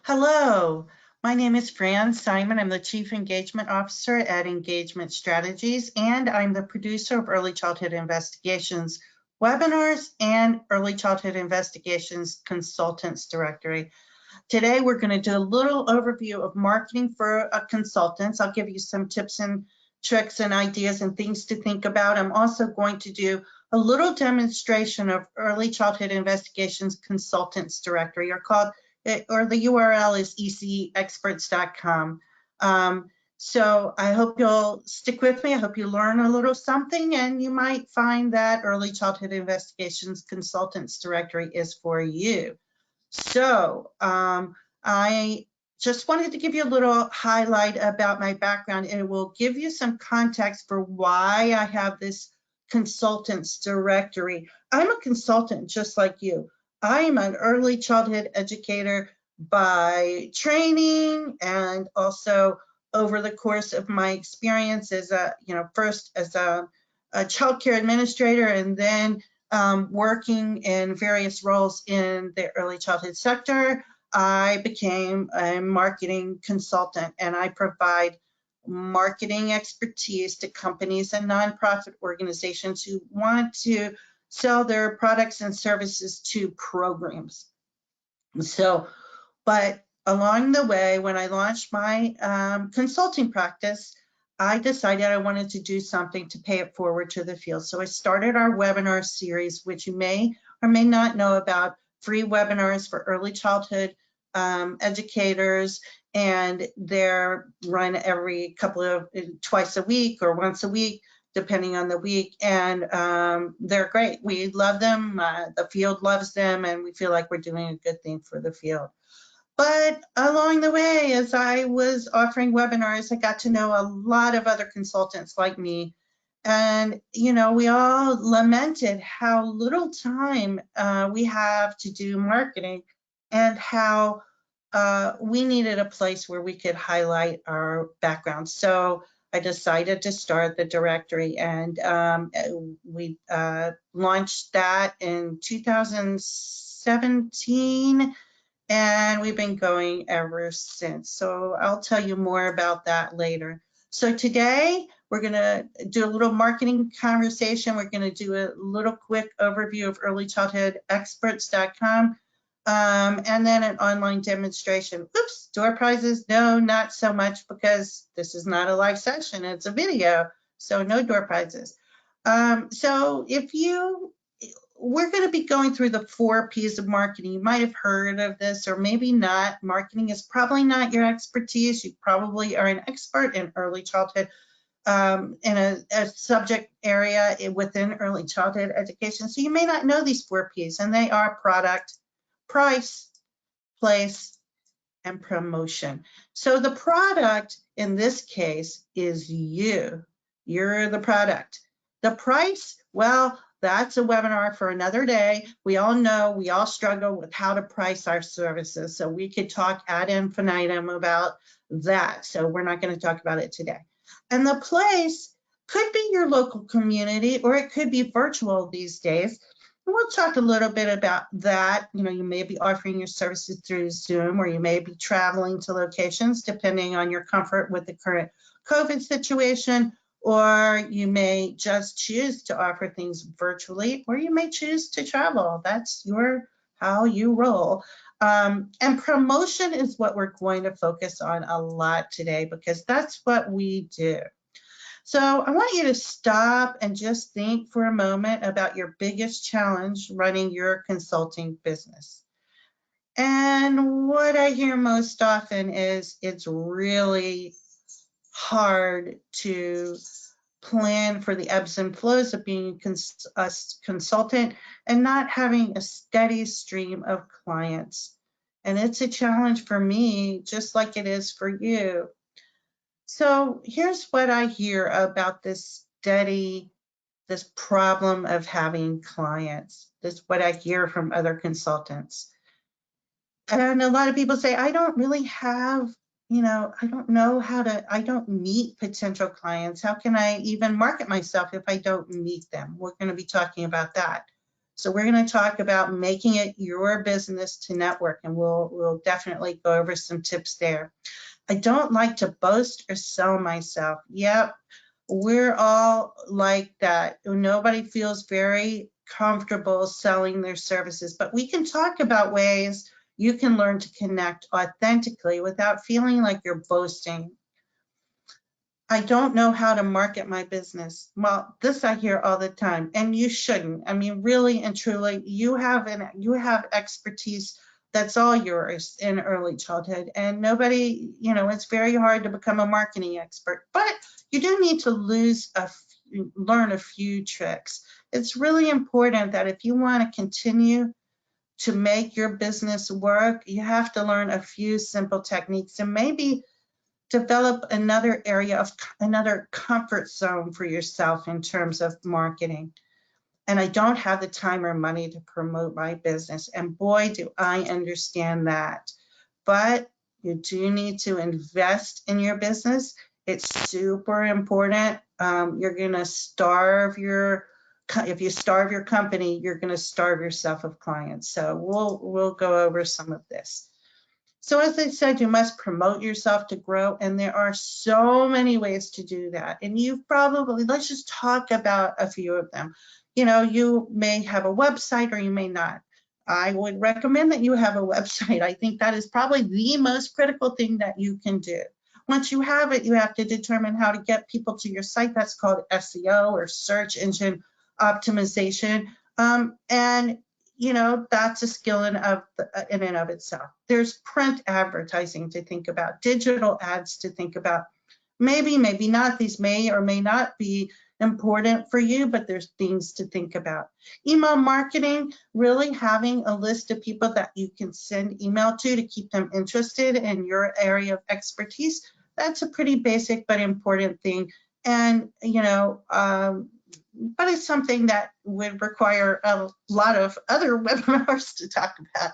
Hello, my name is Fran Simon. I'm the Chief Engagement Officer at Engagement Strategies, and I'm the producer of Early Childhood Investigations webinars and Early Childhood Investigations Consultants Directory. Today, we're going to do a little overview of marketing for consultants. I'll give you some tips and tricks and ideas and things to think about. I'm also going to do a little demonstration of Early Childhood Investigations Consultants Directory, or the URL is ecexperts.com. So I hope you'll stick with me. I hope you learn a little something, and you might find that Early Childhood Investigations Consultants Directory is for you. So I just wanted to give you a little highlight about my background, and it will give you some context for why I have this consultants directory. I'm a consultant just like you. I am an early childhood educator by training, and also over the course of my experience as first as a child care administrator, and then working in various roles in the early childhood sector, I became a marketing consultant, and I provide marketing expertise to companies and nonprofit organizations who want to sell their products and services to programs. So, but along the way, when I launched my consulting practice, I decided I wanted to do something to pay it forward to the field. So I started our webinar series, which you may or may not know about, free webinars for early childhood educators, and they're run every twice a week or once a week, depending on the week, and they're great. We love them, the field loves them, and we feel like we're doing a good thing for the field. But along the way, as I was offering webinars, I got to know a lot of other consultants like me. And, we all lamented how little time we have to do marketing, and how we needed a place where we could highlight our background. So I decided to start the directory, and we launched that in 2017. And we've been going ever since. So I'll tell you more about that later. So today we're going to do a little marketing conversation. We're going to do a little quick overview of earlychildhoodexperts.com, and then an online demonstration. Oops, door prizes? No, not so much, because this is not a live session, it's a video. So no door prizes. So we're going to be going through the 4 P's of marketing. You might have heard of this, or maybe not. Marketing is probably not your expertise. You probably are an expert in early childhood, in a subject area within early childhood education. So you may not know these 4 P's, and they are product, price, place, and promotion. So the product in this case is you. You're the product. The price, well, that's a webinar for another day. We all know, we all struggle with how to price our services. So we could talk ad infinitum about that. So we're not going to talk about it today. And the place could be your local community, or it could be virtual these days. And we'll talk a little bit about that. You may be offering your services through Zoom, or you may be traveling to locations depending on your comfort with the current COVID situation. Or you may just choose to offer things virtually, or you may choose to travel. That's how you roll. And promotion is what we're going to focus on a lot today, because that's what we do. So I want you to stop and just think for a moment about your biggest challenge running your consulting business. And what I hear most often is it's really hard to plan for the ebbs and flows of being a consultant and not having a steady stream of clients. And it's a challenge for me, just like it is for you. So here's what I hear about this problem of having clients. This is what I hear from other consultants. And a lot of people say, I don't really have, I don't know I don't meet potential clients. How can I even market myself if I don't meet them? We're going to be talking about that. So we're going to talk about making it your business to network, and we'll definitely go over some tips there. I don't like to boast or sell myself. Yep, we're all like that. Nobody feels very comfortable selling their services, but we can talk about ways you can learn to connect authentically without feeling like you're boasting. I don't know how to market my business. Well, this I hear all the time, and you shouldn't. I mean, really and truly, you have expertise that's all yours in early childhood, and nobody, it's very hard to become a marketing expert, but you do need to learn a few tricks. It's really important that if you want to continue to make your business work, you have to learn a few simple techniques and maybe develop another comfort zone for yourself in terms of marketing. And I don't have the time or money to promote my business. And boy, do I understand that. But you do need to invest in your business. It's super important. You're going to if you starve your company, you're going to starve yourself of clients. So we'll go over some of this. So as I said, you must promote yourself to grow, and there are so many ways to do that. And let's just talk about a few of them. You may have a website or you may not. I would recommend that you have a website. I think that is probably the most critical thing that you can do. Once you have it, you have to determine how to get people to your site. That's called SEO, or search engine optimization. And that's a skill in and of itself. There's print advertising to think about, digital ads to think about. Maybe not. These may or may not be important for you, but there's things to think about. Email marketing, really having a list of people that you can send email to keep them interested in your area of expertise. That's a pretty basic but important thing. And, but it's something that would require a lot of other webinars to talk about.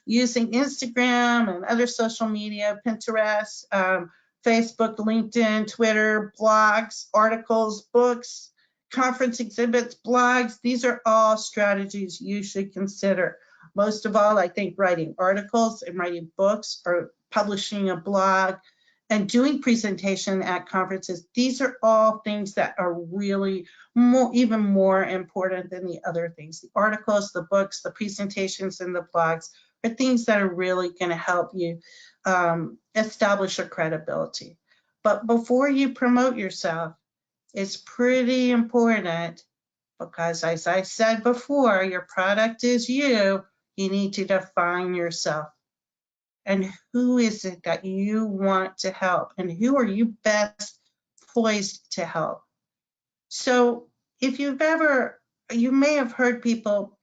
Using Instagram and other social media, Pinterest, Facebook, LinkedIn, Twitter, blogs, articles, books, conference exhibits, blogs. These are all strategies you should consider. Most of all, I think writing articles and writing books or publishing a blog and doing presentation at conferences, these are all things that are really even more important than the other things. The articles, the books, the presentations, and the blogs are things that are really going to help you establish your credibility. But before you promote yourself, it's pretty important, because as I said before, your product is you. You need to define yourself. And who is it that you want to help? And who are you best poised to help? So if you may have heard people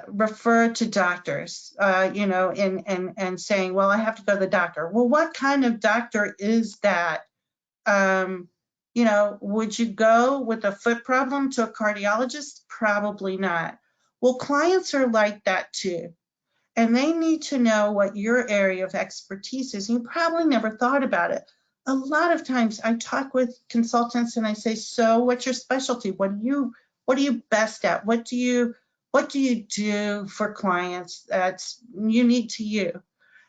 refer to doctors, and saying, well, I have to go to the doctor. Well, what kind of doctor is that? Would you go with a foot problem to a cardiologist? Probably not. Well, clients are like that too. And they need to know what your area of expertise is. You probably never thought about it. A lot of times I talk with consultants and I say, so what's your specialty? What are you best at? What do you do for clients that's unique to you?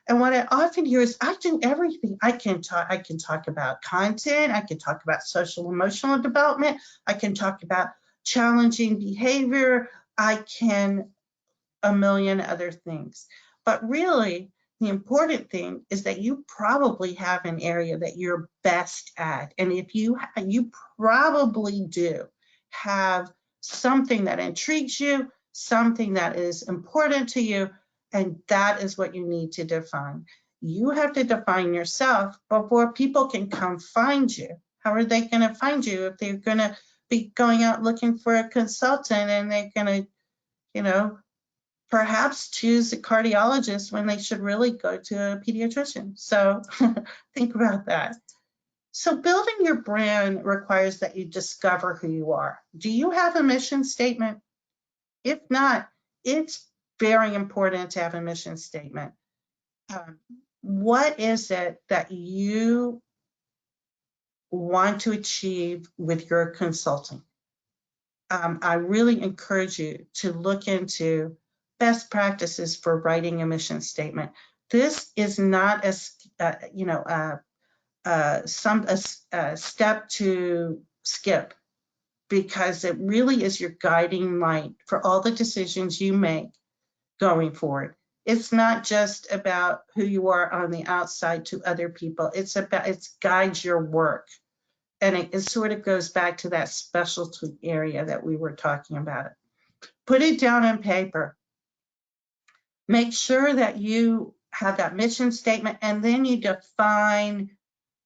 And what I often hear is, I do everything. I can talk about content. I can talk about social emotional development. I can talk about challenging behavior. I can a million other things. But really, the important thing is that you probably have an area that you're best at. And if you probably do have something that intrigues you, something that is important to you, and that is what you need to define. You have to define yourself before people can come find you. How are they going to find you if they're going to be going out looking for a consultant and they're going to, perhaps choose a cardiologist when they should really go to a pediatrician? So think about that. So building your brand requires that you discover who you are. Do you have a mission statement? If not, it's very important to have a mission statement. What is it that you want to achieve with your consulting? I really encourage you to look into best practices for writing a mission statement. This is not a step to skip, because it really is your guiding light for all the decisions you make going forward. It's not just about who you are on the outside to other people. It guides your work. And it sort of goes back to that specialty area that we were talking about. Put it down on paper. Make sure that you have that mission statement, and then you define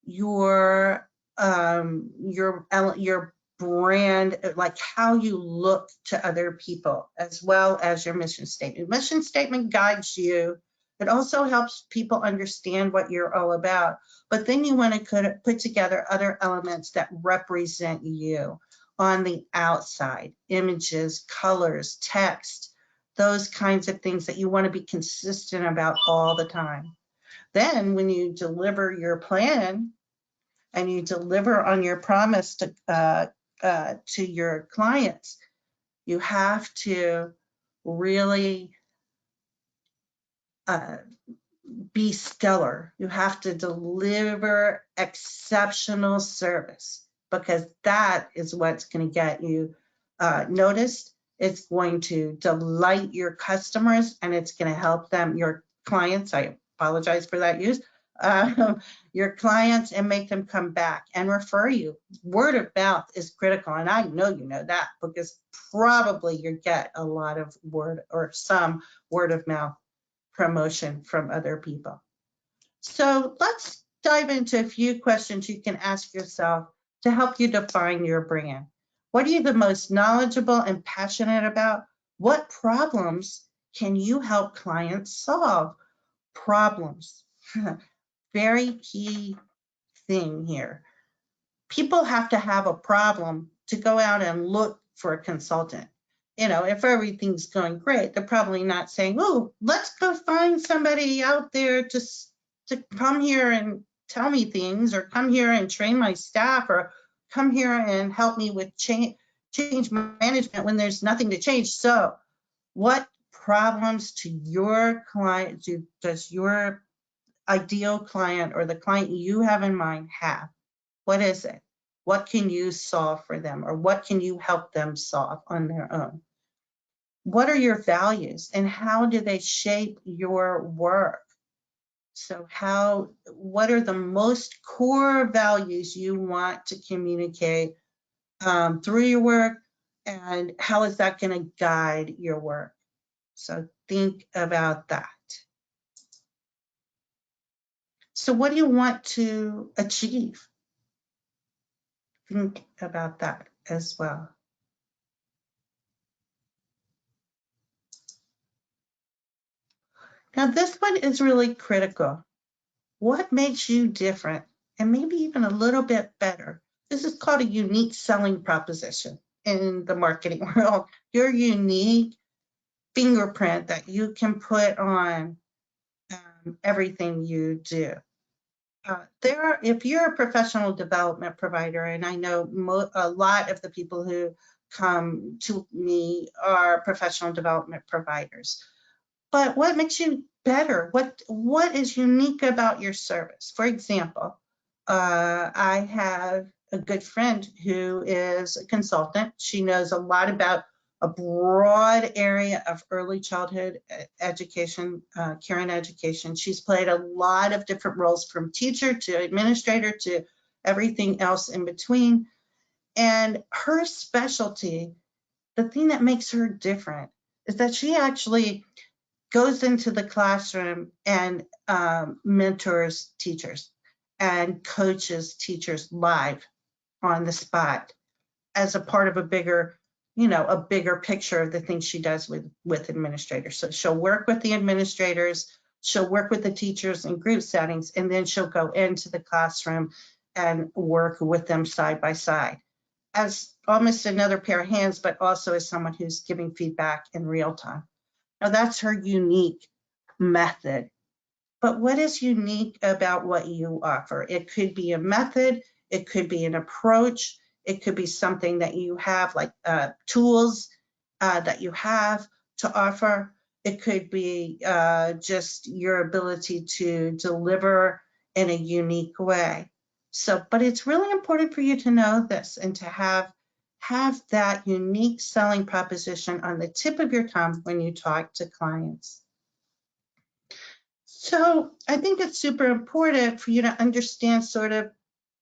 your brand, like how you look to other people, as well as your mission statement. Mission statement guides you. It also helps people understand what you're all about. But then you want to put together other elements that represent you on the outside: images, colors, text, those kinds of things that you want to be consistent about all the time. Then when you deliver your plan and you deliver on your promise to your clients, you have to really be stellar. You have to deliver exceptional service, because that is what's going to get you noticed. It's going to delight your customers, and it's going to help them, your clients, I apologize for that use, your clients, and make them come back and refer you. Word of mouth is critical, and I know you know that, because probably you get a lot of some word of mouth promotion from other people. So let's dive into a few questions you can ask yourself to help you define your brand. What are you the most knowledgeable and passionate about? What problems can you help clients solve? Problems. Very key thing here. People have to have a problem to go out and look for a consultant. If everything's going great, they're probably not saying, oh, let's go find somebody out there to come here and tell me things, or come here and train my staff, or come here and help me with change management when there's nothing to change. So what problems to your client does your ideal client, or the client you have in mind, have? What is it? What can you solve for them, or what can you help them solve on their own? What are your values, and how do they shape your work? So what are the most core values you want to communicate through your work, and how is that going to guide your work? So think about that. So what do you want to achieve? Think about that as well. Now, this one is really critical. What makes you different, and maybe even a little bit better? This is called a unique selling proposition in the marketing world. Your unique fingerprint that you can put on everything you do. If you're a professional development provider, and I know a lot of the people who come to me are professional development providers, but what makes you better? What is unique about your service? For example, I have a good friend who is a consultant. She knows a lot about a broad area of early childhood education, care and education. She's played a lot of different roles, from teacher to administrator to everything else in between. And her specialty, the thing that makes her different, is that she actually goes into the classroom and mentors teachers and coaches teachers live on the spot, as a part of a bigger picture of the things she does with administrators. So she'll work with the administrators, she'll work with the teachers in group settings, and then she'll go into the classroom and work with them side by side, as almost another pair of hands, but also as someone who's giving feedback in real time. Now, that's her unique method. But what is unique about what you offer? It could be a method, it could be an approach, It could be something that you have, like tools that you have to offer. It could be just your ability to deliver in a unique way. So, but it's really important for you to know this and to have that unique selling proposition on the tip of your tongue when you talk to clients. So I think it's super important for you to understand sort of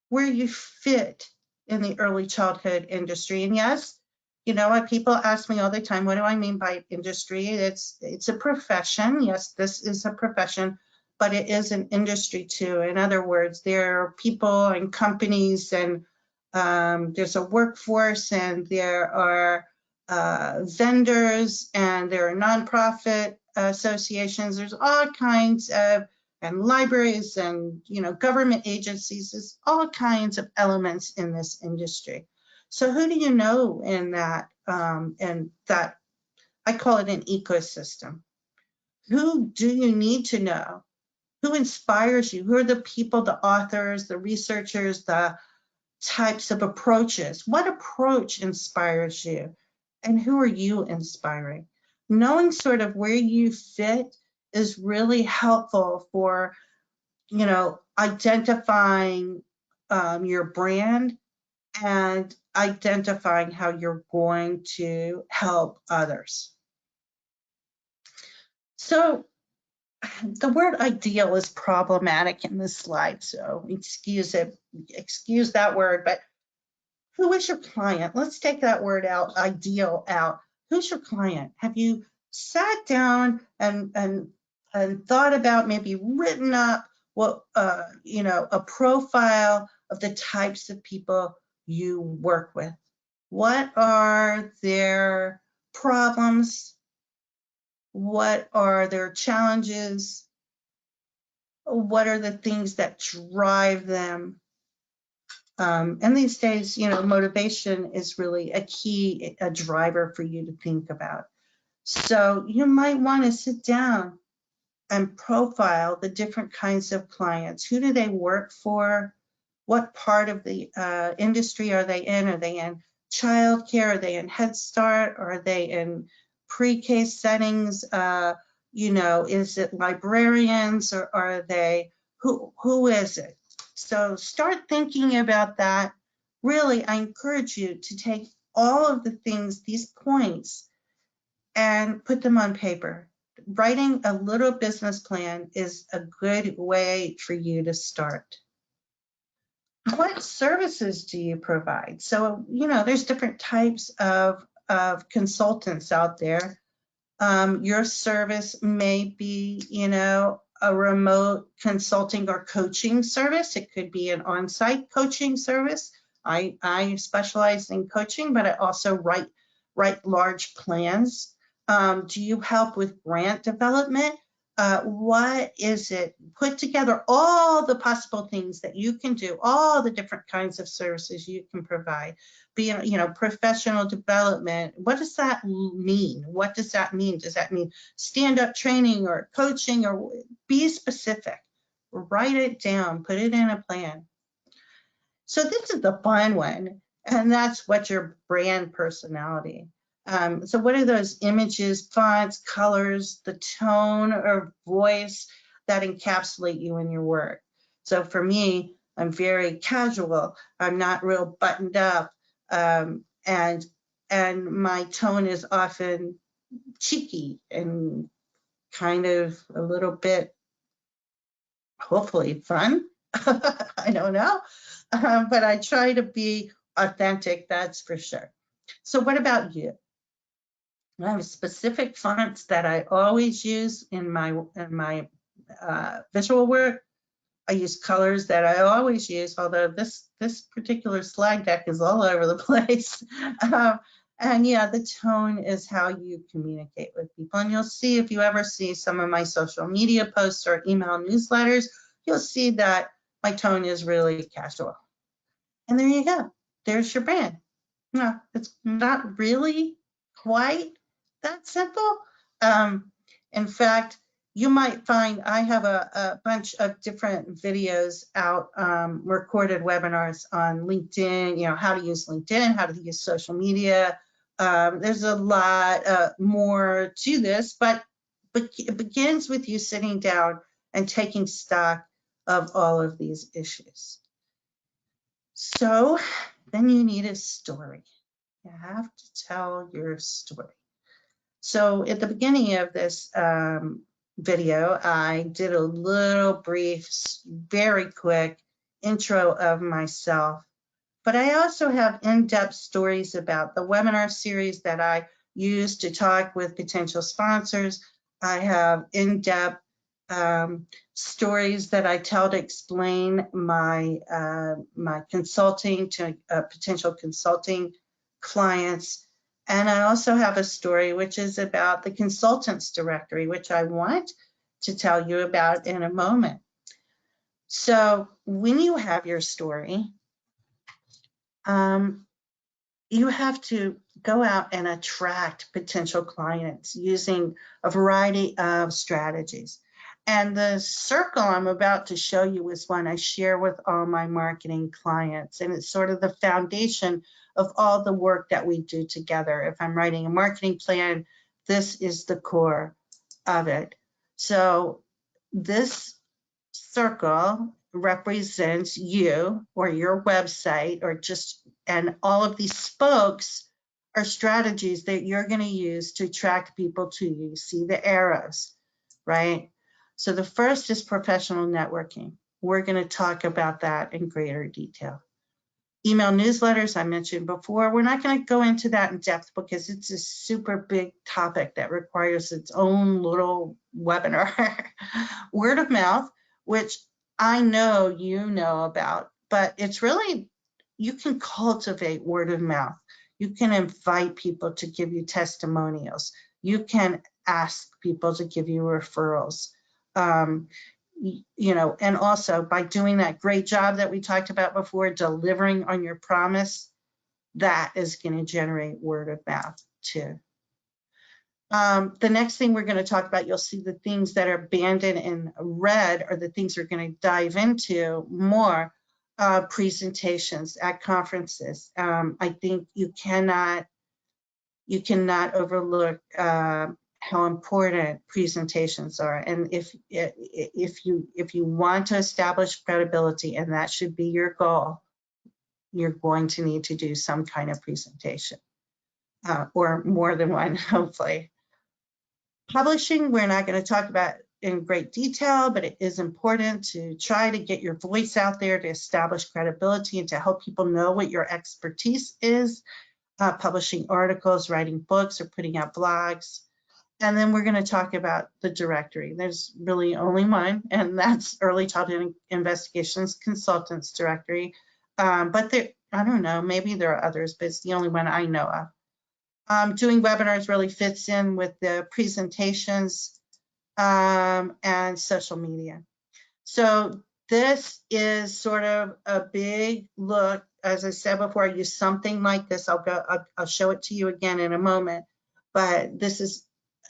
where you fit in the early childhood industry. And yes, you know what, people ask me all the time, what do I mean by industry? It's a profession. Yes, this is a profession, but it is an industry too. In other words, there are people and companies, and there's a workforce, and there are vendors, and there are nonprofit associations. There's all kinds of, and libraries, and government agencies. There's all kinds of elements in this industry. So who do you know in that? I call it an ecosystem. Who do you need to know? Who inspires you? Who are the people, the authors, the researchers, the types of approaches? What approach inspires you? And who are you inspiring? Knowing sort of where you fit is really helpful for identifying your brand and identifying how you're going to help others. So the word ideal is problematic in this slide, so excuse that word, but who is your client? Let's take that word out, ideal, out. Who's your client? Have you sat down and thought about, maybe written up what a profile of the types of people you work with? What are their problems? What are their challenges? What are the things that drive them? And these days, motivation is really a driver for you to think about. So you might want to sit down and profile the different kinds of clients. Who do they work for? What part of the industry are they in? Are they in childcare? Are they in Head Start? Are they in pre-K settings? Is it librarians, or are they, who is it? So start thinking about that. Really, I encourage you to take all of the things, these points, and put them on paper. Writing a little business plan is a good way for you to start. What services do you provide? So, there's different types of consultants out there. Your service may be, a remote consulting or coaching service. It could be an on-site coaching service. I specialize in coaching, but I also write large plans. Do you help with grant development? What is it? Put together all the possible things that you can do, all the different kinds of services you can provide. Professional development. What does that mean? What does that mean? Does that mean stand-up training or coaching? Or be specific. Write it down. Put it in a plan. So this is the fun one, and that's what's your brand personality. So what are those images, fonts, colors, the tone or voice that encapsulate you in your work? So for me, I'm very casual. I'm not real buttoned up, and my tone is often cheeky and kind of a little bit, hopefully, fun. I don't know, but I try to be authentic, that's for sure. So what about you? I have specific fonts that I always use in my visual work. I use colors that I always use, although this particular slide deck is all over the place. And yeah, the tone is how you communicate with people. And you'll see, if you ever see some of my social media posts or email newsletters, you'll see that my tone is really casual. And there you go. There's your brand. No, it's not really quite that simple. In fact, you might find I have a bunch of different videos out, recorded webinars on LinkedIn, how to use LinkedIn, how to use social media. There's a lot more to this, but it begins with you sitting down and taking stock of all of these issues. So then you need a story. You have to tell your story. So at the beginning of this video, I did a little brief, very quick intro of myself, but I also have in-depth stories about the webinar series that I use to talk with potential sponsors. I have in-depth stories that I tell to explain my consulting to potential consulting clients. And I also have a story which is about the consultants directory, which I want to tell you about in a moment. So when you have your story, you have to go out and attract potential clients using a variety of strategies. And the circle I'm about to show you is one I share with all my marketing clients. And it's sort of the foundation of all the work that we do together. If I'm writing a marketing plan, this is the core of it. So this circle represents you or your website, or just, and all of these spokes are strategies that you're going to use to attract people to you. See the arrows, right? So the first is professional networking. We're going to talk about that in greater detail. Email newsletters, I mentioned before. We're not going to go into that in depth because it's a super big topic that requires its own little webinar. Word of mouth, which I know you know about, but it's really, you can cultivate word of mouth. You can invite people to give you testimonials. You can ask people to give you referrals. And also by doing that great job that we talked about before, delivering on your promise, that is going to generate word of mouth too. The next thing we're going to talk about, you'll see the things that are banded in red are the things we're going to dive into more. Presentations at conferences. I think you cannot overlook how important presentations are. And if you want to establish credibility, and that should be your goal, you're going to need to do some kind of presentation, or more than one, hopefully. Publishing, we're not going to talk about in great detail, but it is important to try to get your voice out there to establish credibility and to help people know what your expertise is. Publishing articles, writing books, or putting out blogs. And then we're going to talk about the directory. There's really only one, and that's Early Childhood Investigations Consultants Directory. But there, I don't know, maybe there are others, but it's the only one I know of. Doing webinars really fits in with the presentations and social media. So this is sort of a big look. As I said before, I use something like this. I'll show it to you again in a moment. But this is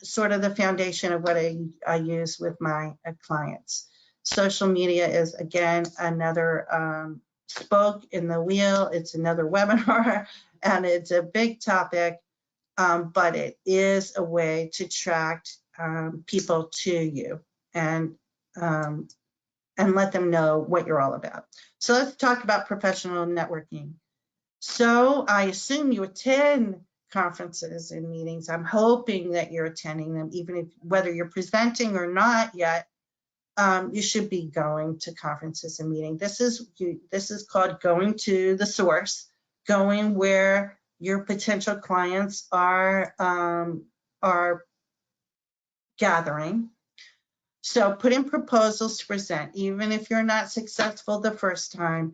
sort of the foundation of what I use with my clients. Social media is, again, another spoke in the wheel. It's another webinar, and it's a big topic, but it is a way to attract people to you and let them know what you're all about. So let's talk about professional networking. So I assume you attend conferences and meetings. I'm hoping that you're attending them, even if whether you're presenting or not yet. You should be going to conferences and meetings. This is called going to the source, going where your potential clients are gathering. So put in proposals to present. Even if you're not successful the first time,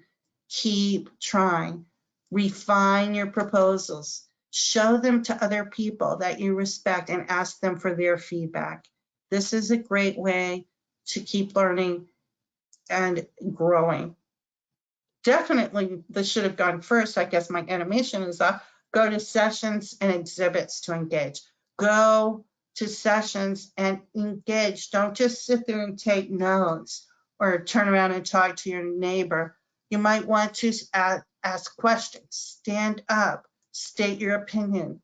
keep trying. Refine your proposals. Show them to other people that you respect and ask them for their feedback. This is a great way to keep learning and growing. Definitely, this should have gone first. I guess my animation is off. Go to sessions and exhibits to engage. Go to sessions and engage. Don't just sit there and take notes or turn around and talk to your neighbor. You might want to ask questions, stand up, state your opinion.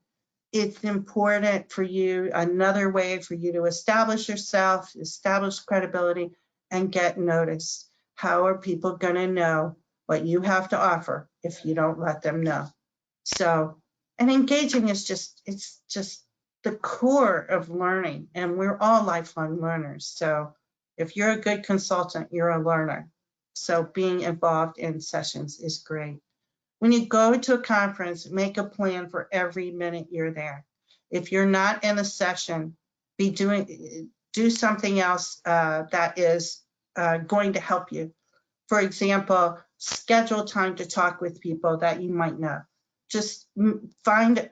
It's important for you, another way for you to establish yourself, establish credibility, and get noticed. How are people going to know what you have to offer if you don't let them know? So, and engaging is it's just the core of learning, and we're all lifelong learners. So if you're a good consultant, you're a learner. So being involved in sessions is great. When you go to a conference, make a plan for every minute you're there. If you're not in a session, do something else that is going to help you. For example, schedule time to talk with people that you might know. Just find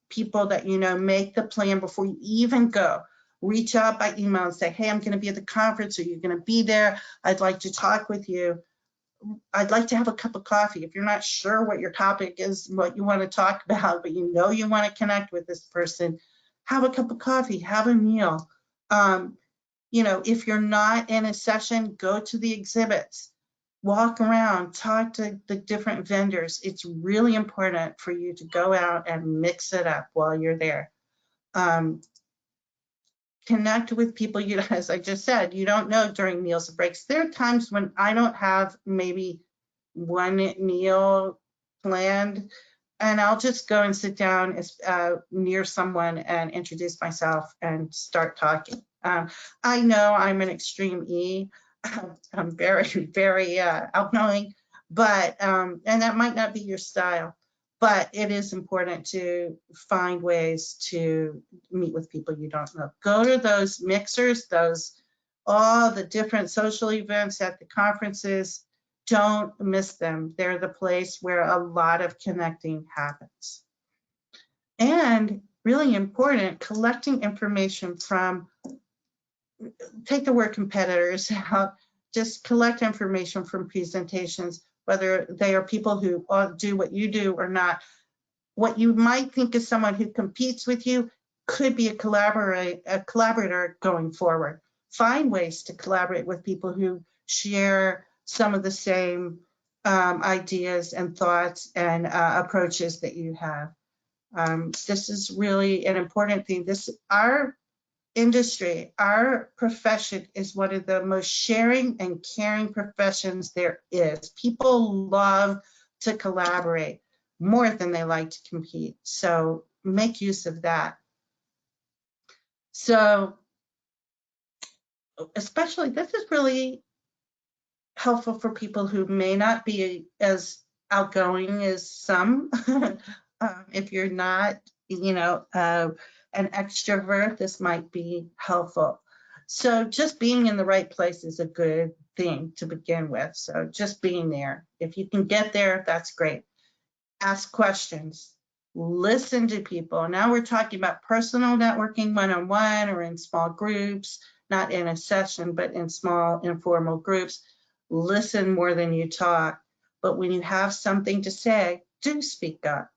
people that you know, make the plan before you even go. Reach out by email and say, hey, I'm going to be at the conference, or you're going to be there. I'd like to talk with you. I'd like to have a cup of coffee. If you're not sure what your topic is, what you want to talk about, but you know you want to connect with this person, have a cup of coffee, have a meal. You know, if you're not in a session, go to the exhibits, walk around, talk to the different vendors. It's really important for you to go out and mix it up while you're there. Connect with people, you, as I just said, you don't know during meals and breaks. There are times when I don't have maybe one meal planned, and I'll just go and sit down near someone and introduce myself and start talking. I know I'm an extreme E. I'm very, very outgoing, but, and that might not be your style, but it is important to find ways to meet with people you don't know. Go to those mixers, all the different social events at the conferences. Don't miss them. They're the place where a lot of connecting happens. And really important, collecting information from, take the word competitors out, just collect information from presentations, whether they are people who do what you do or not. What you might think is someone who competes with you could be a collaborator going forward. Find ways to collaborate with people who share some of the same ideas and thoughts and approaches that you have. This is really an important thing. Our industry, our profession is one of the most sharing and caring professions there is. People love to collaborate more than they like to compete. So make use of that. So especially, this is really helpful for people who may not be as outgoing as some. If you're not, you know, an extrovert, this might be helpful. So just being in the right place is a good thing to begin with. So just being there. If you can get there, that's great. Ask questions. Listen to people. Now we're talking about personal networking one-on-one or in small groups, not in a session, but in small informal groups. Listen more than you talk. But when you have something to say, do speak up.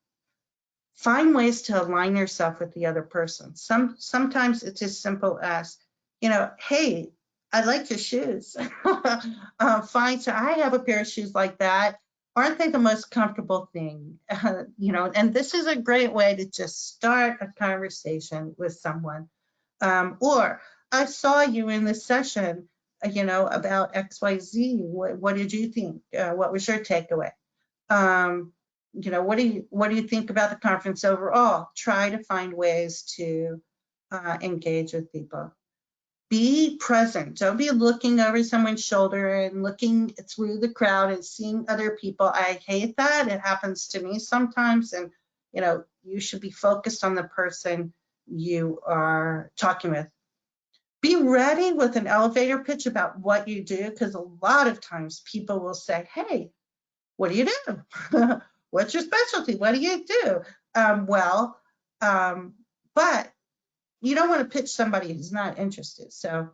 Find ways to align yourself with the other person. Sometimes it's as simple as, you know, hey, I like your shoes. Fine, so I have a pair of shoes like that. Aren't they the most comfortable thing? You know, and this is a great way to just start a conversation with someone. Or I saw you in this session, you know, about XYZ. What did you think? What was your takeaway? You know, what do you think about the conference overall? Try to find ways to engage with people. Be present. Don't be looking over someone's shoulder and looking through the crowd and seeing other people. I hate that. It happens to me sometimes. And, you know, you should be focused on the person you are talking with. Be ready with an elevator pitch about what you do, because a lot of times people will say, hey, what do you do? What's your specialty? What do you do? But you don't want to pitch somebody who's not interested. So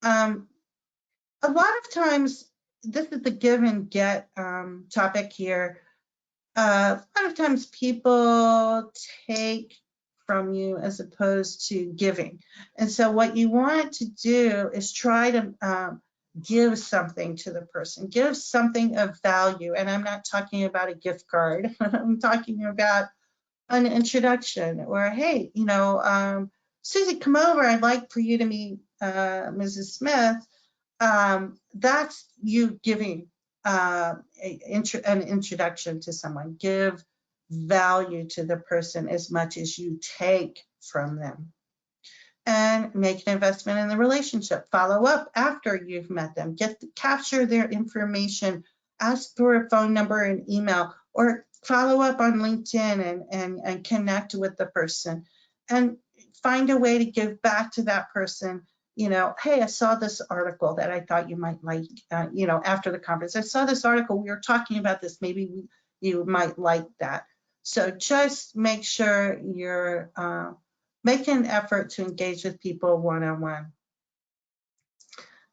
a lot of times, this is the give and get topic here. A lot of times people take from you as opposed to giving. And so what you want to do is try to give something to the person, give something of value. And I'm not talking about a gift card. I'm talking about an introduction, or, hey, Susie, come over. I'd like for you to meet Mrs. Smith. That's you giving an introduction to someone. Give value to the person as much as you take from them. And make an investment in the relationship. Follow up after you've met them. Capture their information. Ask for a phone number and email, or follow up on LinkedIn and connect with the person. And find a way to give back to that person. Hey, I saw this article that I thought you might like, after the conference. I saw this article, we were talking about this, maybe you might like that. So just make sure you're make an effort to engage with people one-on-one.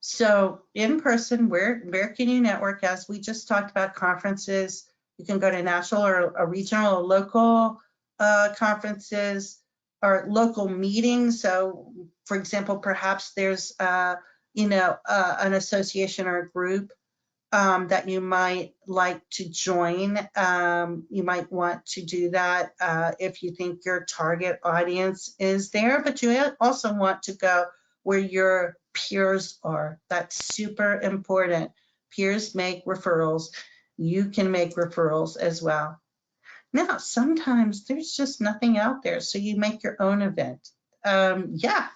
So in person, where can you network? As we just talked about, conferences, you can go to national or regional or local conferences or local meetings. So for example, perhaps there's an association or a group that you might like to join. You might want to do that if you think your target audience is there, but you also want to go where your peers are. That's super important. Peers make referrals. You can make referrals as well. Now, sometimes there's just nothing out there, so you make your own event. Yeah,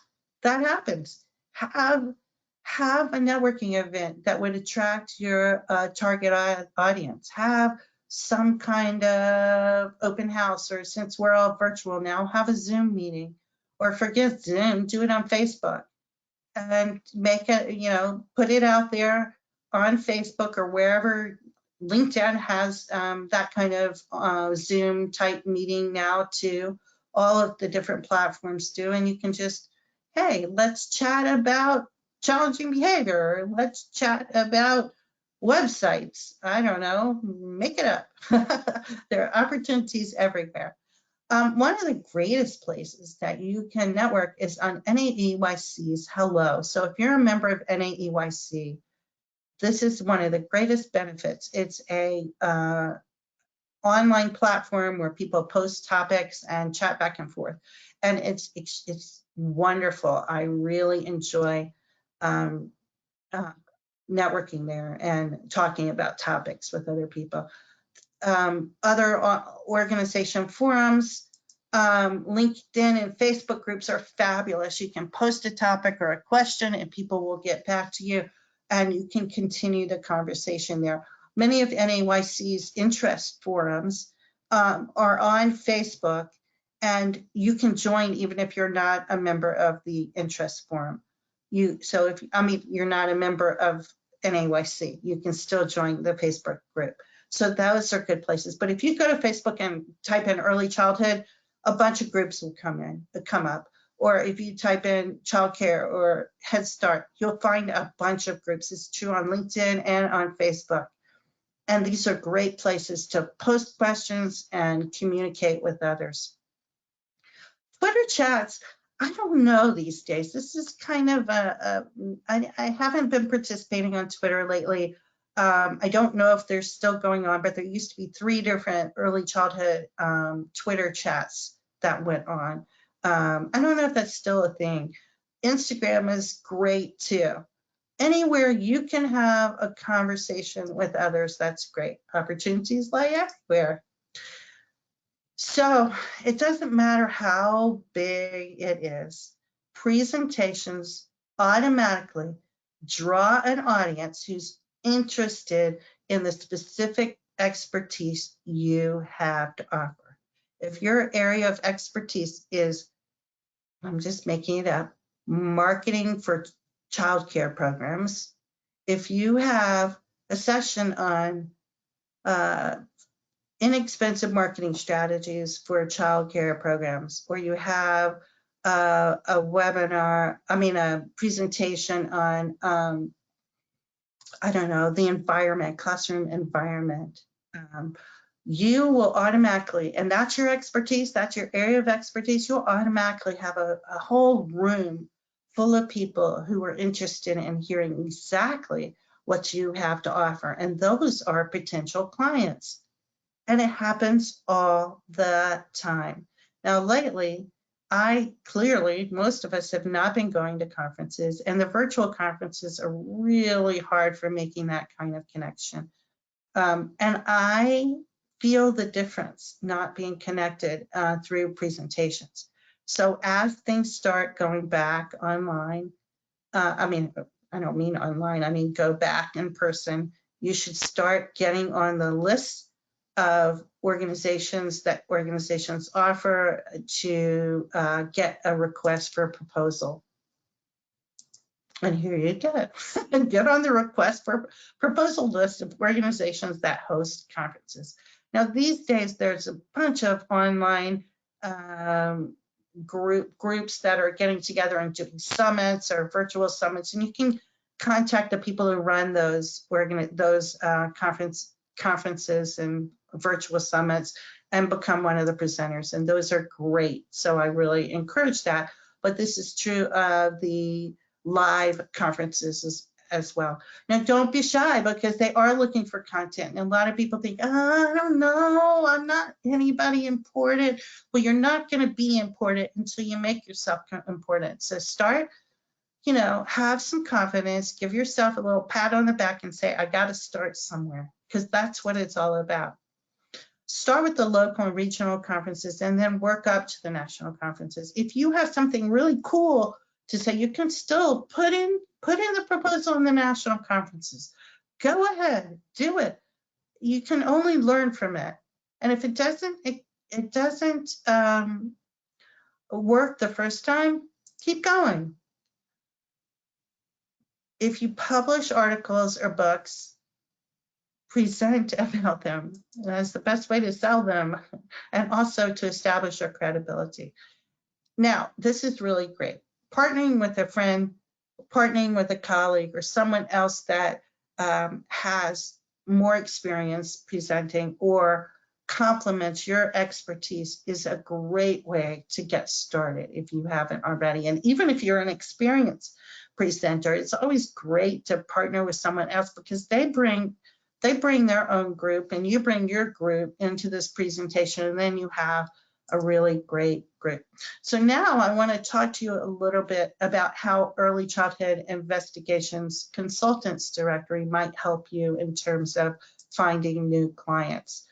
that happens. Have a networking event that would attract your target audience. Have some kind of open house, or since we're all virtual now, have a Zoom meeting, or forget Zoom, do it on Facebook and make it, put it out there on Facebook or wherever. LinkedIn has that kind of Zoom type meeting now too. All of the different platforms do, and you can just, hey, let's chat about challenging behavior. Let's chat about websites. I don't know, make it up. There are opportunities everywhere. One of the greatest places that you can network is on NAEYC's Hello. So if you're a member of NAEYC, this is one of the greatest benefits. It's a online platform where people post topics and chat back and forth. And it's wonderful. I really enjoy networking there and talking about topics with other people. Other organization forums, LinkedIn and Facebook groups are fabulous. You can post a topic or a question and people will get back to you, and you can continue the conversation there. Many of NAYC's interest forums are on Facebook, and you can join even if you're not a member of the interest forum. So if you're not a member of NAYC, you can still join the Facebook group. So those are good places. But if you go to Facebook and type in early childhood, a bunch of groups will come up. Or if you type in childcare or Head Start, you'll find a bunch of groups. It's true on LinkedIn and on Facebook. And these are great places to post questions and communicate with others. Twitter chats, I don't know these days. This is kind of I haven't been participating on Twitter lately. I don't know if they're still going on, but there used to be 3 different early childhood Twitter chats that went on. I don't know if that's still a thing. Instagram is great too. Anywhere you can have a conversation with others, that's great. Opportunities lie everywhere. So it doesn't matter how big it is. Presentations automatically draw an audience who's interested in the specific expertise you have to offer. If your area of expertise is, I'm just making it up, marketing for childcare programs, if you have a session on inexpensive marketing strategies for childcare programs, or you have a webinar, a presentation on, I don't know, the environment, classroom environment, you will automatically, and that's your expertise, that's your area of expertise, you'll automatically have a whole room full of people who are interested in hearing exactly what you have to offer. And those are potential clients. And it happens all the time. Now, lately, most of us have not been going to conferences, and the virtual conferences are really hard for making that kind of connection. And I feel the difference not being connected through presentations. So as things start going back online, I don't mean online, I mean go back in person, you should start getting on the list of organizations that organizations offer to get a request for a proposal. And here you get and get on the request for proposal list of organizations that host conferences. Now, these days, there's a bunch of online groups that are getting together and doing summits or virtual summits, and you can contact the people who run those conferences and virtual summits and become one of the presenters, and those are great. So I really encourage that. But this is true of the live conferences as well. Now, don't be shy, because they are looking for content. And a lot of people think, oh, I don't know, I'm not anybody important. Well, you're not going to be important until you make yourself important. So start, have some confidence, give yourself a little pat on the back and say, I got to start somewhere, because that's what it's all about. Start with the local and regional conferences and then work up to the national conferences. If you have something really cool to say, you can still put in the proposal in the national conferences. Go ahead, do it. You can only learn from it. And if it doesn't work the first time, keep going. If you publish articles or books, present about them. That's the best way to sell them and also to establish your credibility. Now, this is really great. Partnering with a friend, partnering with a colleague or someone else that has more experience presenting or complements your expertise is a great way to get started if you haven't already. And even if you're an experienced presenter, it's always great to partner with someone else, because they bring their own group and you bring your group into this presentation, and then you have a really great group. So now I want to talk to you a little bit about how Early Childhood Investigations Consultants Directory might help you in terms of finding new clients.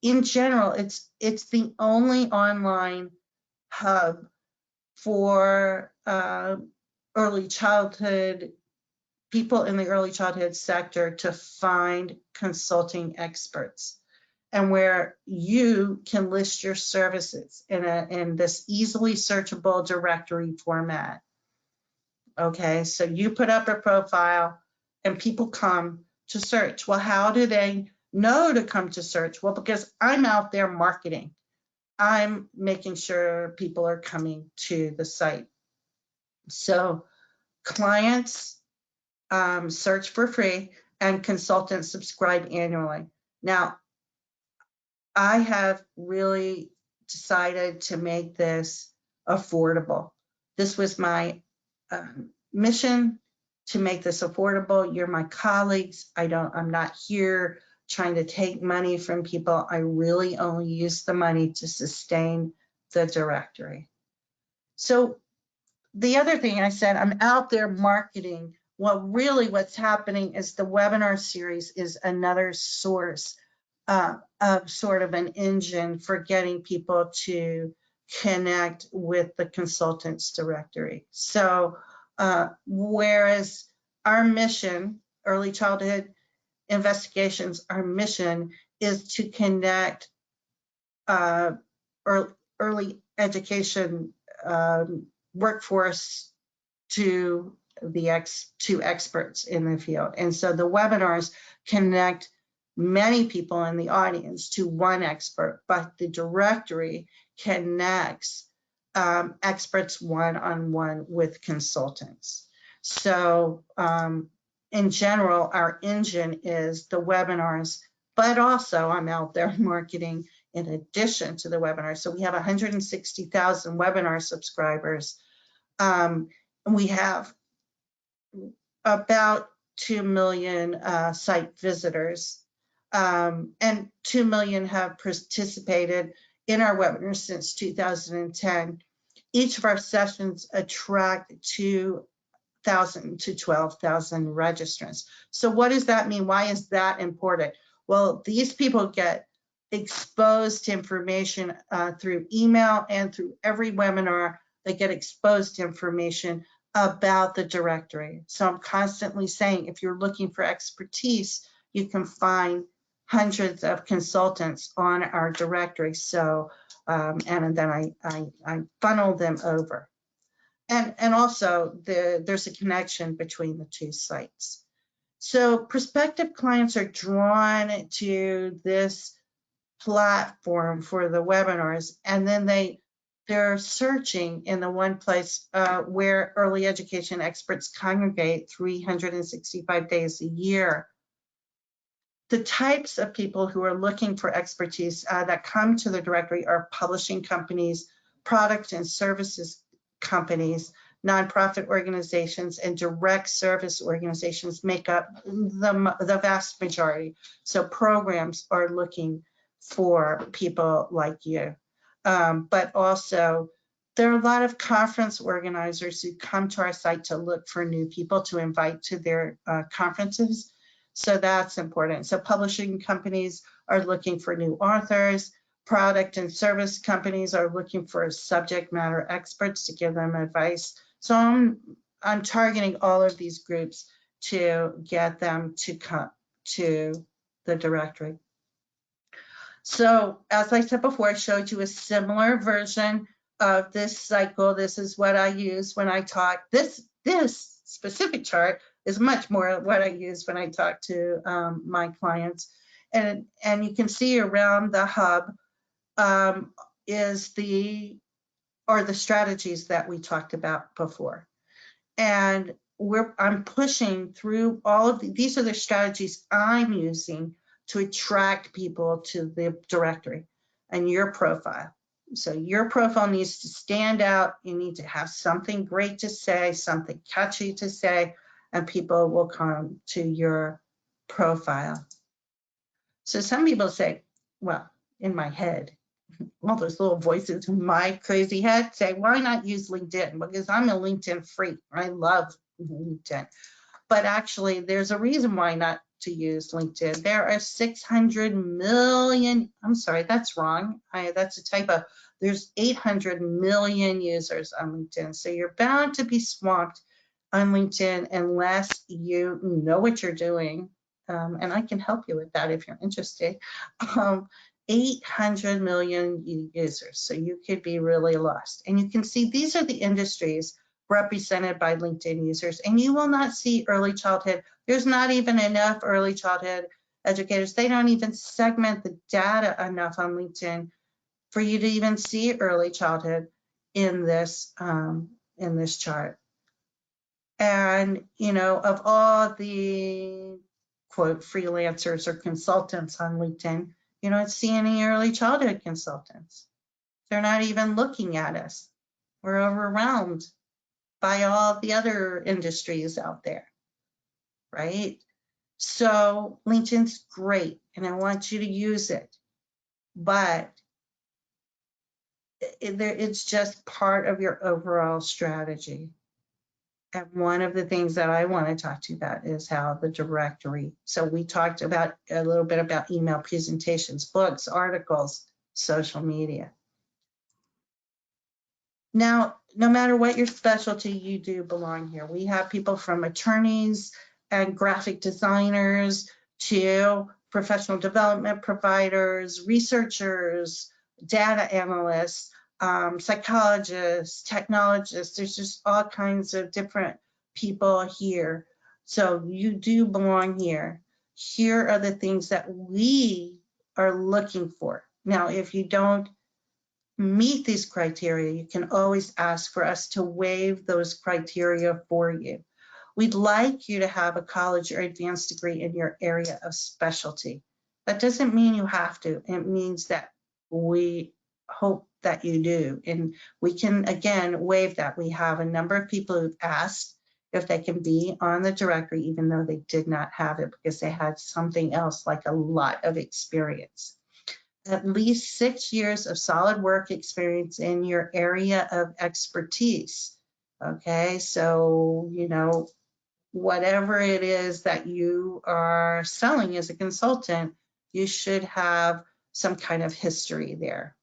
In general, it's the only online hub for early childhood people in the early childhood sector to find consulting experts, and where you can list your services in this easily searchable directory format. Okay, so you put up a profile and people come to search. Well, how do they know to come to search? Well, because I'm out there marketing. I'm making sure people are coming to the site. So clients search for free, and consultants subscribe annually. Now, I have really decided to make this affordable. This was my mission, to make this affordable. You're my colleagues. I'm not here trying to take money from people. I really only use the money to sustain the directory. So the other thing I said, I'm out there marketing. Well, really what's happening is the webinar series is another source of sort of an engine for getting people to connect with the consultants directory. So whereas our mission, Early Childhood Investigations, our mission is to connect early education workforce to experts in the field. And so the webinars connect many people in the audience to one expert, but the directory connects experts one-on-one with consultants. So in general, our engine is the webinars but also I'm out there marketing in addition to the webinar. So we have 160,000 webinar subscribers. And we have about 2 million site visitors. And 2 million have participated in our webinars since 2010. Each of our sessions attract 2,000 to 12,000 registrants. So what does that mean? Why is that important? Well, these people get exposed to information through email and through every webinar. They get exposed to information about the directory. So I'm constantly saying, if you're looking for expertise, you can find hundreds of consultants on our directory. So, and then I funnel them over. And also there's a connection between the two sites. So prospective clients are drawn to this platform for the webinars, and then they're searching in the one place where early education experts congregate 365 days a year. The types of people who are looking for expertise that come to the directory are publishing companies, product and services companies, nonprofit organizations, and direct service organizations make up the vast majority. So programs are looking for people like you. But also, there are a lot of conference organizers who come to our site to look for new people to invite to their conferences. So that's important. So publishing companies are looking for new authors. Product and service companies are looking for subject matter experts to give them advice. So I'm targeting all of these groups to get them to come to the directory. So as I said before, I showed you a similar version of this cycle. This is what I use when I talk. This specific chart is much more what I use when I talk to my clients. And you can see around the hub is the strategies that we talked about before. And I'm pushing through all of these are the strategies I'm using to attract people to the directory and your profile. So your profile needs to stand out. You need to have something great to say, something catchy to say, and people will come to your profile. So some people say, well, in my head, all those little voices in my crazy head say, why not use LinkedIn? Because I'm a LinkedIn freak. I love LinkedIn. But actually, there's a reason why not to use LinkedIn. There are 600 million, I'm sorry, that's wrong. That's a typo. There's 800 million users on LinkedIn. So you're bound to be swamped on LinkedIn unless you know what you're doing. And I can help you with that if you're interested. 800 million users, so you could be really lost. And you can see these are the industries represented by LinkedIn users, and you will not see early childhood. There's not even enough early childhood educators. They don't even segment the data enough on LinkedIn for you to even see early childhood in this chart. And you know, of all the quote freelancers or consultants on LinkedIn, you don't see any early childhood consultants. They're not even looking at us. We're overwhelmed by all the other industries out there, right? So LinkedIn's great, and I want you to use it, but it's just part of your overall strategy. And one of the things that I want to talk to you about is how the directory. So we talked about a little bit about email presentations, books, articles, social media. Now, no matter what your specialty, you do belong here. We have people from attorneys and graphic designers to professional development providers, researchers, data analysts, psychologists, technologists. There's just all kinds of different people here. So you do belong here. Here are the things that we are looking for. Now, if you don't meet these criteria, you can always ask for us to waive those criteria for you. We'd like you to have a college or advanced degree in your area of specialty. That doesn't mean you have to. It means that we hope that you do. And we can, again, waive that. We have a number of people who've asked if they can be on the directory, even though they did not have it because they had something else like a lot of experience. At least 6 years of solid work experience in your area of expertise. Okay, so, you know, whatever it is that you are selling as a consultant, you should have some kind of history there.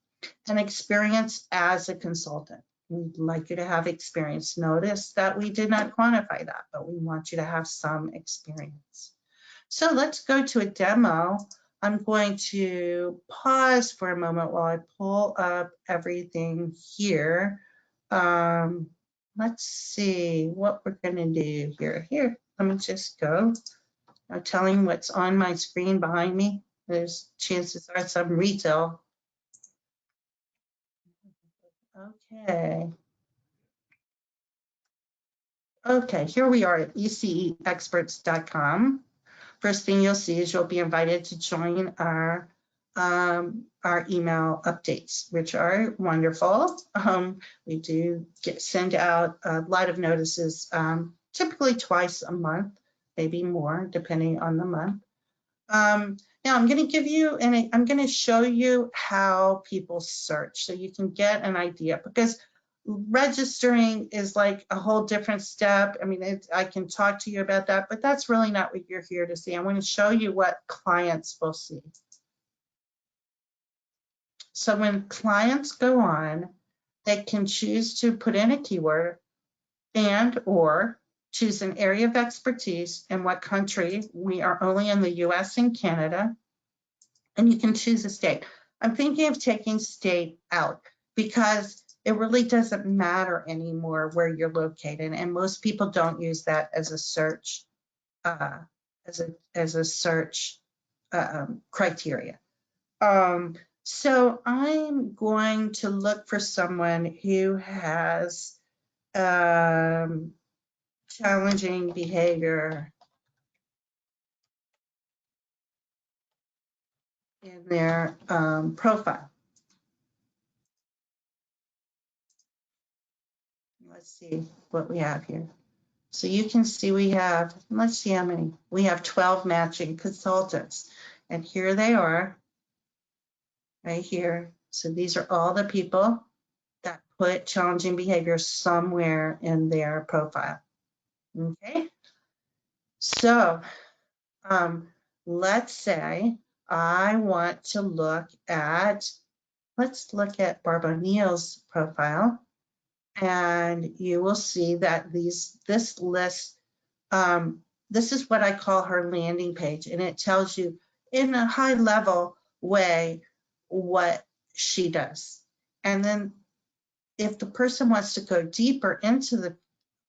And experience as a consultant. We'd like you to have experience. Notice that we did not quantify that, but we want you to have some experience. So let's go to a demo. I'm going to pause for a moment while I pull up everything here. Let's see what we're going to do here. Here, let me just go. I'm telling what's on my screen behind me. There's chances are some retail. Okay. Okay, here we are at eceexperts.com. First thing you'll see is you'll be invited to join our email updates, which are wonderful. We do send out a lot of notices, typically twice a month, maybe more, depending on the month. Now I'm going to give you, and I'm going to show you how people search so you can get an idea, because registering is like a whole different step. I mean, I can talk to you about that, but that's really not what you're here to see. I want to show you what clients will see. So when clients go on, they can choose to put in a keyword and or choose an area of expertise and what country. We are only in the US and Canada. And you can choose a state. I'm thinking of taking state out because it really doesn't matter anymore where you're located, and most people don't use that as a search criteria. So I'm going to look for someone who has challenging behavior in their profile. Let's see what we have here. So you can see we have, let's see how many. We have 12 matching consultants. And here they are, right here. So these are all the people that put challenging behavior somewhere in their profile. Okay. So let's say I want to look at, let's look at Barb O'Neill's profile. And you will see that this list, this is what I call her landing page, and it tells you in a high level way what she does. And then if the person wants to go deeper into the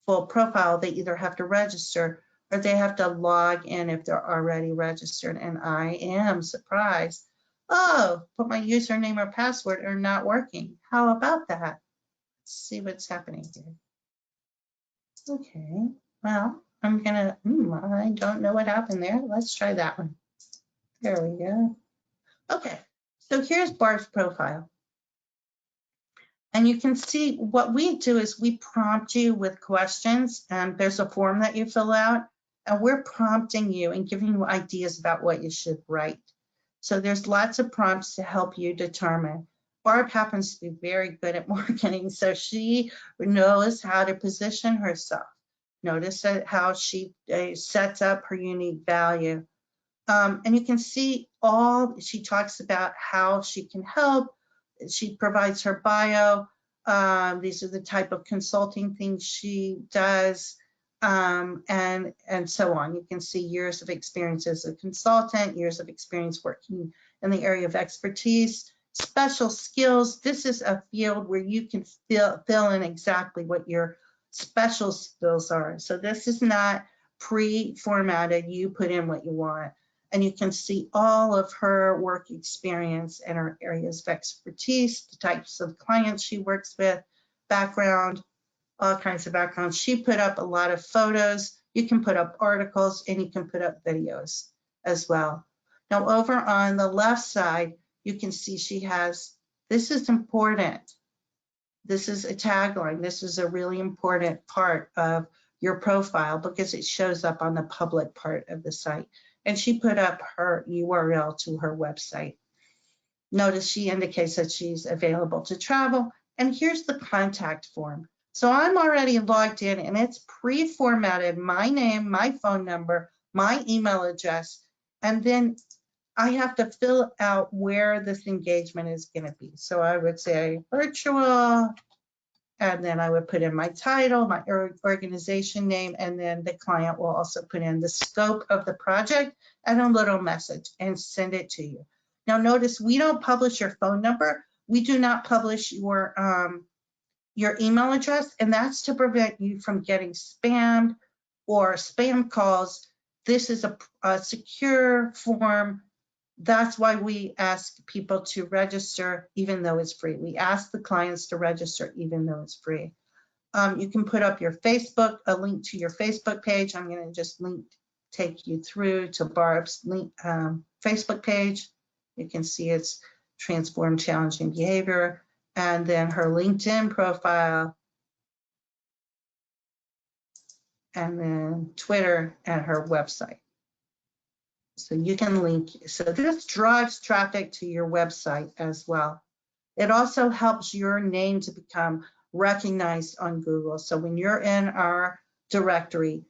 full profile, they either have to register or they have to log in if they're already registered. And I am surprised. Oh, but my username or password are not working. How about that? See what's happening here. Okay, well, I'm gonna, I don't know what happened there. Let's try that one. There we go. Okay, so here's Barb's profile. And you can see what we do is we prompt you with questions, and there's a form that you fill out, and we're prompting you and giving you ideas about what you should write. So there's lots of prompts to help you determine. Barb happens to be very good at marketing, so she knows how to position herself. Notice how she sets up her unique value. And you can see she talks about how she can help. She provides her bio. These are the type of consulting things she does, and so on. You can see years of experience as a consultant, years of experience working in the area of expertise, special skills. This is a field where you can fill in exactly what your special skills are. So this is not pre-formatted. You put in what you want. And you can see all of her work experience and her areas of expertise, the types of clients she works with, background, all kinds of backgrounds. She put up a lot of photos. You can put up articles and you can put up videos as well. Now over on the left side, you can see she has, this is important. This is a tagline. This is a really important part of your profile because it shows up on the public part of the site. And she put up her URL to her website. Notice she indicates that she's available to travel. And here's the contact form. So I'm already logged in and it's pre-formatted, my name, my phone number, my email address, and then I have to fill out where this engagement is going to be. So I would say virtual, and then I would put in my title, my organization name, and then the client will also put in the scope of the project and a little message and send it to you. Now notice we don't publish your phone number. We do not publish your email address, and that's to prevent you from getting spammed or spam calls. This is a secure form. That's why we ask people to register even though it's free. We ask the clients to register even though it's free. You can put up your Facebook, a link to your Facebook page. I'm going to just take you through to Barb's Facebook page. You can see it's Transform Challenging Behavior, and then her LinkedIn profile, and then Twitter and her website. So you can link. So this drives traffic to your website as well. It also helps your name to become recognized on Google. So when you're in our directory,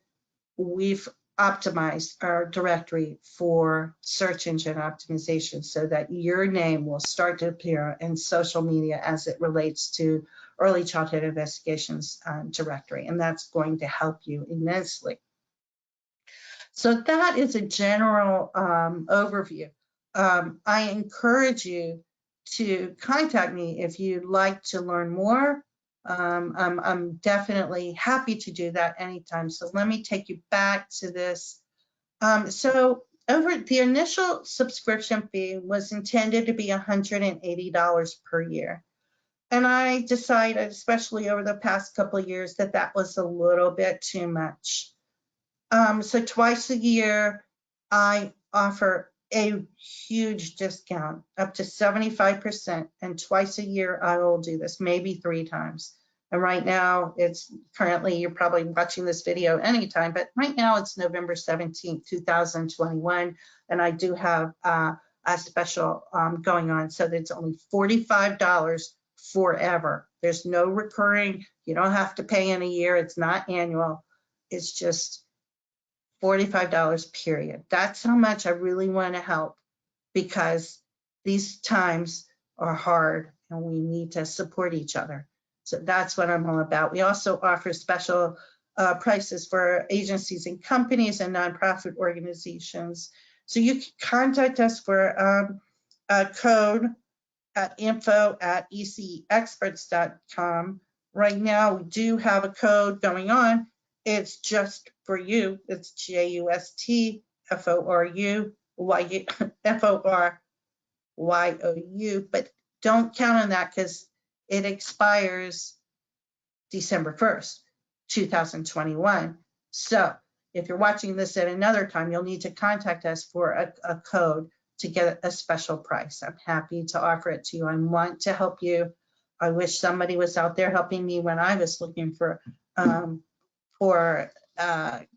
we've optimized our directory for search engine optimization so that your name will start to appear in social media as it relates to early childhood investigations directory. And that's going to help you immensely. So that is a general overview. I encourage you to contact me if you'd like to learn more. I'm definitely happy to do that anytime. So let me take you back to this. So over the initial subscription fee was intended to be $180 per year. And I decided, especially over the past couple of years, that that was a little bit too much. So twice a year, I offer a huge discount, up to 75%. And twice a year, I will do this, maybe 3 times. And right now, it's currently, you're probably watching this video anytime, but right now it's November 17th, 2021. And I do have a special going on. So it's only $45 forever. There's no recurring. You don't have to pay in a year. It's not annual. It's just $45 period. That's how much I really want to help, because these times are hard and we need to support each other. So that's what I'm all about. We also offer special prices for agencies and companies and nonprofit organizations. So you can contact us for a code at info@eceexperts.com. Right now, we do have a code going on. It's just for you. It's JUSTFORYOU, but don't count on that because it expires December 1st, 2021. So if you're watching this at another time, you'll need to contact us for a code to get a special price. I'm happy to offer it to you. I want to help you. I wish somebody was out there helping me when I was looking for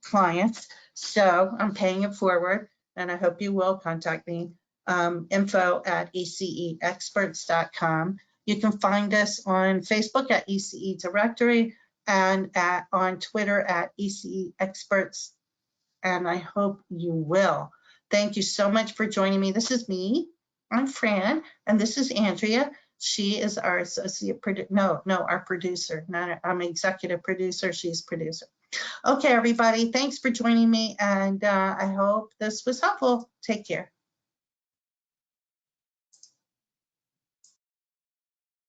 clients. So I'm paying it forward, and I hope you will contact me. Info@eceexperts.com. You can find us on Facebook at ECE Directory and on Twitter at ECE Experts. And I hope you will. Thank you so much for joining me. This is me. I'm Fran, and this is Andrea. She is our associate producer. Our producer. I'm executive producer. She's producer. Okay, everybody. Thanks for joining me, and I hope this was helpful. Take care.